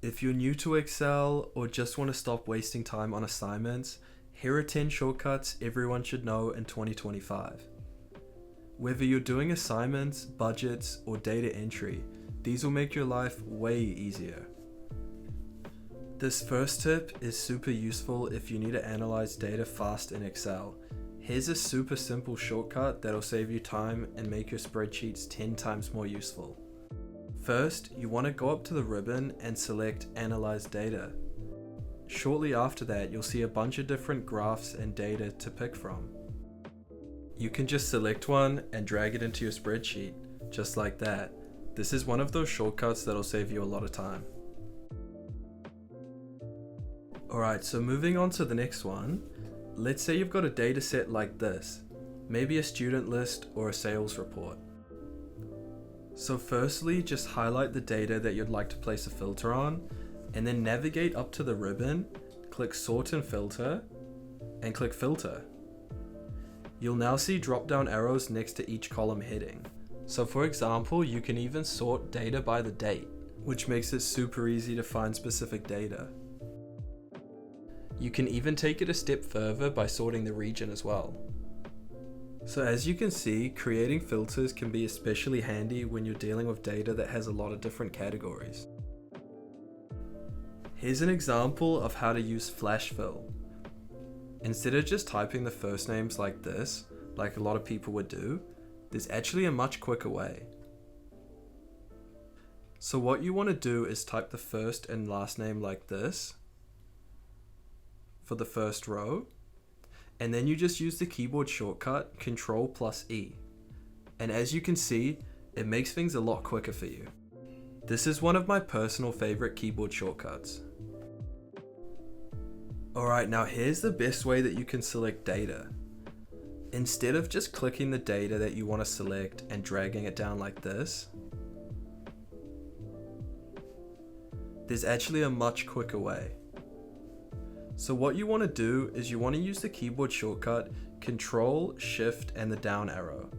If you're new to Excel or just want to stop wasting time on assignments, here are 10 shortcuts everyone should know in 2025. Whether you're doing assignments, budgets, or data entry, these will make your life way easier. This first tip is super useful if you need to analyze data fast in Excel. Here's a super simple shortcut that'll save you time and make your spreadsheets 10 times more useful. First, you want to go up to the ribbon and select Analyze Data. Shortly after that, you'll see a bunch of different graphs and data to pick from. You can just select one and drag it into your spreadsheet, just like that. This is one of those shortcuts that'll save you a lot of time. Alright, so moving on to the next one. Let's say you've got a data set like this, maybe a student list or a sales report. So firstly, just highlight the data that you'd like to place a filter on, and then navigate up to the ribbon, click Sort and Filter, and click Filter. You'll now see drop-down arrows next to each column heading. So for example, you can even sort data by the date, which makes it super easy to find specific data. You can even take it a step further by sorting the region as well. So as you can see, creating filters can be especially handy when you're dealing with data that has a lot of different categories. Here's an example of how to use flash fill. Instead of just typing the first names like this, like a lot of people would do, there's actually a much quicker way. So what you want to do is type the first and last name like this for the first row, and then you just use the keyboard shortcut Ctrl+E. And as you can see, it makes things a lot quicker for you. This is one of my personal favorite keyboard shortcuts. Alright, now here's the best way that you can select data. Instead of just clicking the data that you want to select and dragging it down like this, there's actually a much quicker way. So what you want to do is you want to use the keyboard shortcut Ctrl, Shift, and the down arrow.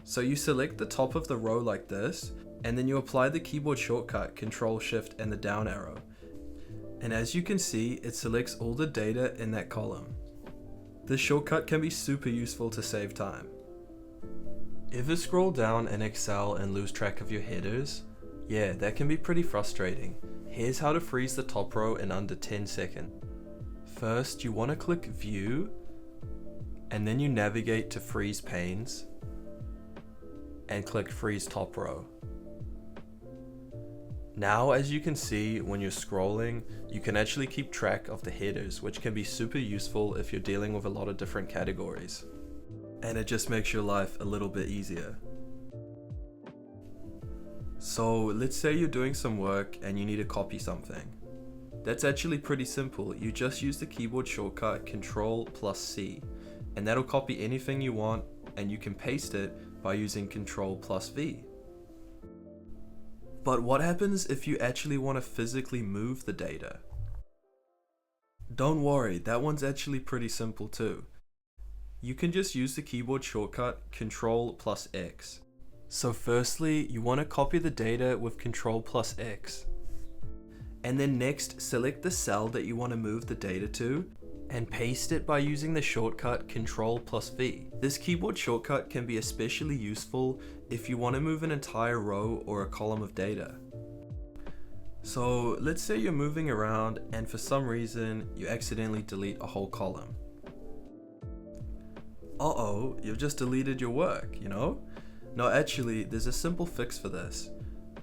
So you select the top of the row like this, and then you apply the keyboard shortcut Ctrl, Shift, and the down arrow. And as you can see, it selects all the data in that column. This shortcut can be super useful to save time. Ever scroll down in Excel and lose track of your headers? Yeah, that can be pretty frustrating. Here's how to freeze the top row in under 10 seconds. First, you want to click View, and then you navigate to Freeze Panes, and click Freeze Top Row. Now, as you can see, when you're scrolling, you can actually keep track of the headers, which can be super useful if you're dealing with a lot of different categories. And it just makes your life a little bit easier. So let's say you're doing some work and you need to copy something. That's actually pretty simple. You just use the keyboard shortcut Ctrl+C, and that'll copy anything you want, and you can paste it by using Ctrl+V. But what happens if you actually want to physically move the data? Don't worry, that one's actually pretty simple too. You can just use the keyboard shortcut Ctrl+X. So firstly, you want to copy the data with Ctrl+X. And then next, select the cell that you want to move the data to, and paste it by using the shortcut Ctrl+V. This keyboard shortcut can be especially useful if you want to move an entire row or a column of data. So let's say you're moving around and for some reason you accidentally delete a whole column. Uh-oh, you've just deleted your work, you know? No, actually, there's a simple fix for this.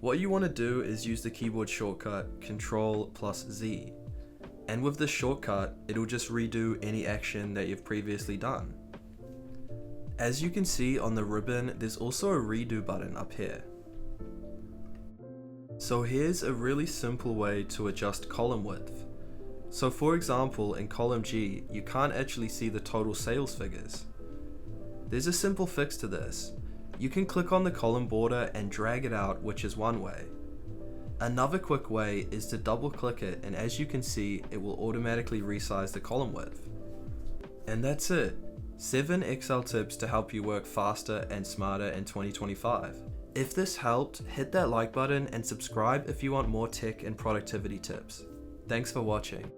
What you want to do is use the keyboard shortcut Ctrl+Z. And with this shortcut, it'll just redo any action that you've previously done. As you can see on the ribbon, there's also a redo button up here. So here's a really simple way to adjust column width. So for example, in column G, you can't actually see the total sales figures. There's a simple fix to this. You can click on the column border and drag it out, which is one way. Another quick way is to double click it, and as you can see, it will automatically resize the column width. And that's it. 7 Excel tips to help you work faster and smarter in 2025. If this helped, hit that like button and subscribe if you want more tech and productivity tips. Thanks for watching.